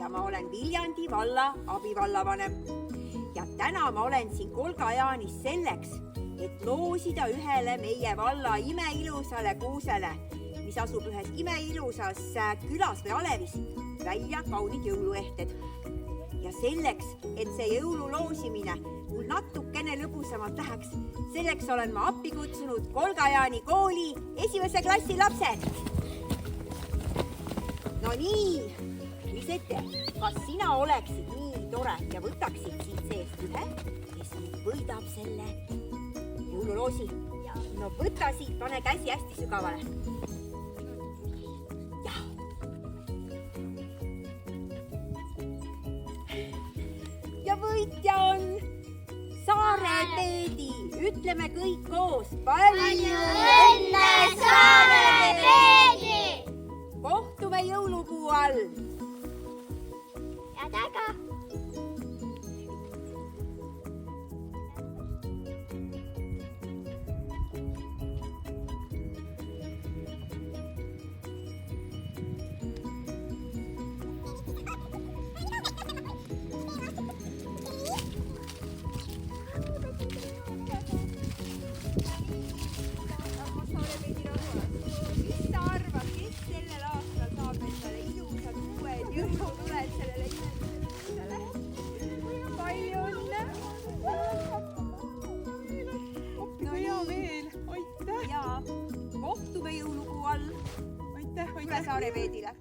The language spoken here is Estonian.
ja ma olen Viljandi valla abivallavanem. Ja täna ma olen siin Kolga-Jaanis selleks, et loosida ühele meie valla imeilusale kuusele, mis asub ühes imeilusas külas või alevis, välja kaunid jõuluehted. Ja selleks, et see jõululoosimine mul natukene lõbusamalt läheks, selleks olen ma appi kutsunud Kolga-Jaani kooli 1. klassi lapsed. No nii, mis ette, kas sina oleksid nii tore ja võtaksid siit seest ühe, kes võidab selle jõululoosi? No võta siit, pane käsi hästi sügavale. Ja võitja on Saare Peedi. Ütleme kõik koos. Palju õnne, Saare Peedi! Kohtume jõulupuu all. Ja taga. Kohtume jõulupuu all. Aitäh. Tule Saare Peedile.